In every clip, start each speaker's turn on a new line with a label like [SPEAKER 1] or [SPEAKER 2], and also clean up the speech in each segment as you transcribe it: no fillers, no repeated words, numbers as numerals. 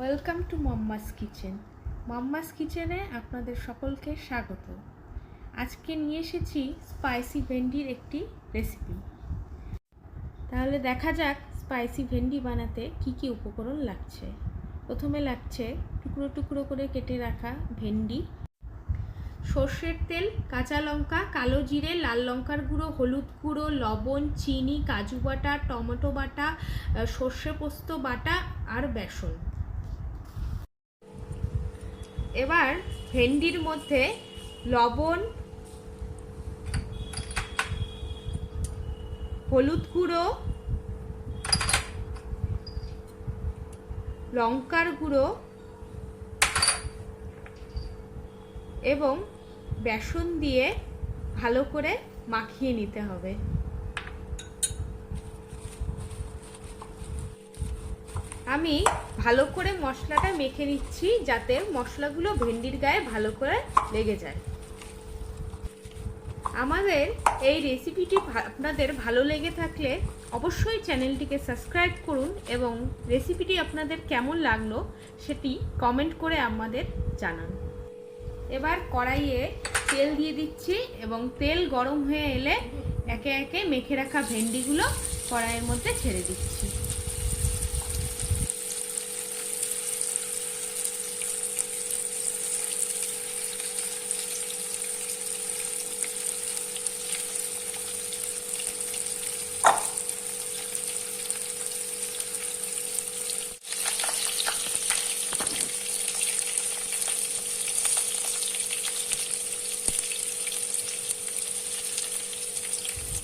[SPEAKER 1] Welcome to mamma's kitchen. Mamma's কিচেনে আপনাদের সকলকে স্বাগত। আজকে নিয়ে এসেছি স্পাইসি ভেন্ডির একটি রেসিপি। তাহলে দেখা যাক স্পাইসি ভেন্ডি বানাতে কি কি উপকরণ লাগছে। প্রথমে লাগছে টুকরো টুকরো করে কেটে রাখা ভেন্ডি, সর্ষের তেল, কাঁচা লঙ্কা, কালো জিরে, লাল লঙ্কার গুঁড়ো, হলুদ গুঁড়ো, লবণ, চিনি, কাজু বাটা, টমেটো বাটা, সর্ষে পোস্ত বাটা আর বেসন। এবার ভেন্ডির মধ্যে লবণ, হলুদ গুঁড়ো, লঙ্কার গুঁড়ো এবং বেসন দিয়ে ভালো করে মাখিয়ে নিতে হবে। আমি ভালো করে মশলাটা মেখে নিচ্ছি যাতে মশলাগুলো ভেন্ডির গায়ে ভালো করে লেগে যায়। আমাদের এই রেসিপিটি আপনাদের ভালো লেগে থাকলে অবশ্যই চ্যানেলটিকে সাবস্ক্রাইব করুন এবং রেসিপিটি আপনাদের কেমন লাগলো সেটি কমেন্ট করে আমাদের জানান। এবার কড়াইয়ে তেল দিয়ে দিচ্ছি এবং তেল গরম হয়ে এলে একে একে মেখে রাখা ভেন্ডিগুলো কড়াইয়ের মধ্যে ছেড়ে দিচ্ছি।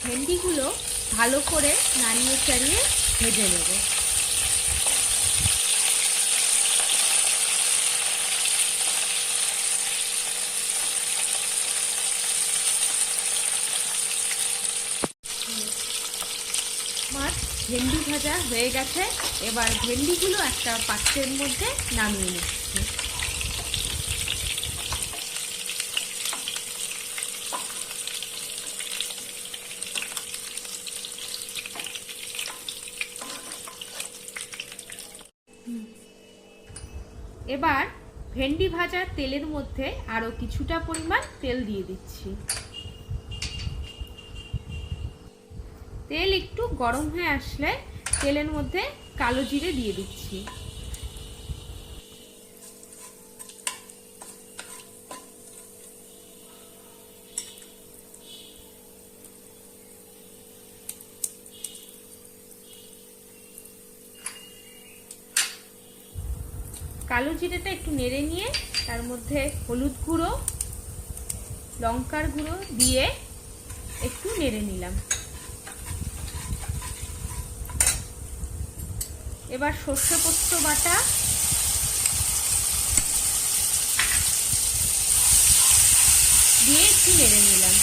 [SPEAKER 1] ভেন্ডিগুলো ভালো করে নাড়িয়ে চাড়িয়ে ভেজে নেব। আমার ভেন্ডি ভাজা হয়ে গেছে। এবার ভেন্ডিগুলো একটা পাত্রের মধ্যে নামিয়ে নিচ্ছি। এবার ভেন্ডি ভাজার তেলের মধ্যে আরো কিছুটা পরিমাণ তেল দিয়ে দিচ্ছি। তেল একটু গরম হয়ে আসলে তেলের মধ্যে কালো জিরে দিয়ে দিচ্ছি। কালো জিরেটা একটু নেড়ে নিয়ে তার মধ্যে হলুদ গুঁড়ো, লঙ্কার গুঁড়ো দিয়ে একটু নেড়ে নিলাম। এবার সর্ষে পোস্ত বাটা দিয়ে একটু নেড়ে নিলাম।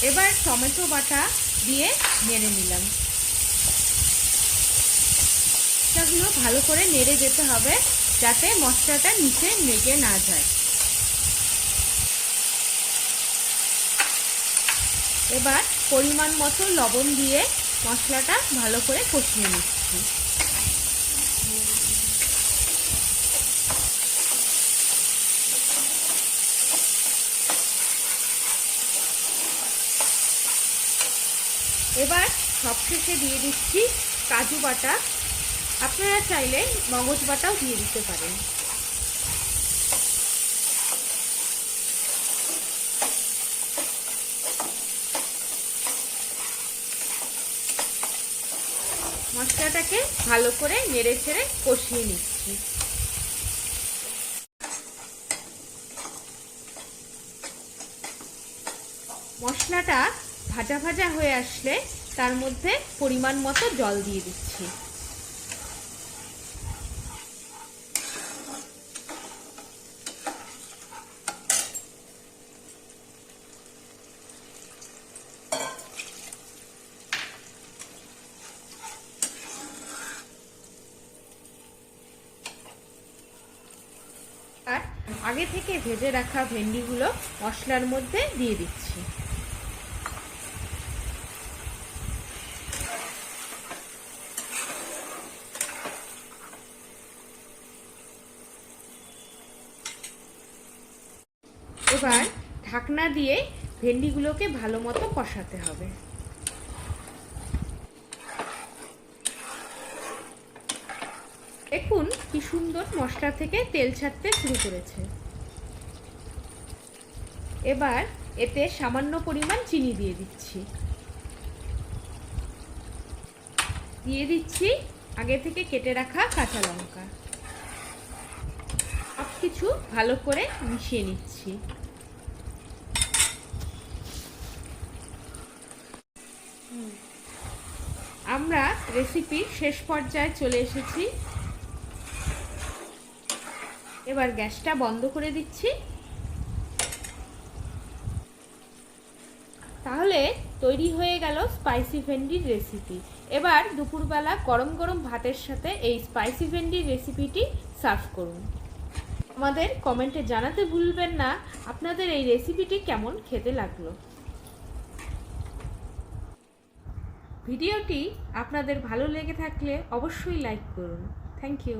[SPEAKER 1] এবার টমেটো বাটা দিয়ে নেড়ে নিলাম। মশলাগুলো ভালো করে নেড়ে যেতে হবে যাতে মশলাটা নিচে লেগে না যায়। এবার পরিমাণ মতো লবণ দিয়ে মশলাটা ভালো করে কষিয়ে নিচ্ছি। এবার সবশেষে দিয়ে দিচ্ছি কাজু বাটা। আপনারা চাইলে মগজ বাটাও দিয়ে দিতে পারেন। মশলাটাকে ভালো করে নেড়ে ছেড়ে কষিয়ে নিচ্ছি। মশলাটা ভাজা ভাজা হয়ে আসলে তার মধ্যে পরিমাণ মতো জল দিয়ে দিচ্ছি। আর আগে থেকে ভেজে রাখা ভেন্ডিগুলো মশলার মধ্যে দিয়ে দিচ্ছি। এবার ঢাকনা দিয়ে ভেন্ডিগুলোকে ভালো মতো কষাতে হবে। দেখুন কি সুন্দর মশলা থেকে তেল ছাড়তে শুরু করেছে। এবার এতে সামান্য পরিমাণ চিনি দিয়ে দিচ্ছি। দিয়ে দিচ্ছি আগে থেকে কেটে রাখা কাঁচা লঙ্কা। সব কিছু ভালো করে মিশিয়ে নিচ্ছি। আমরা রেসিপির শেষ পর্যায়ে চলে এসেছি। এবার গ্যাসটা বন্ধ করে দিচ্ছি। তাহলে তৈরি হয়ে গেল স্পাইসি ভেন্ডির রেসিপি। এবার দুপুরবেলা গরম গরম ভাতের সাথে এই স্পাইসি ভেন্ডির রেসিপিটি সার্ভ করুন। আমাদের কমেন্টে জানাতে ভুলবেন না আপনাদের এই রেসিপিটি কেমন খেতে লাগলো। ভিডিওটি আপনাদের ভালো লেগে থাকলে অবশ্যই লাইক করুন। Thank you.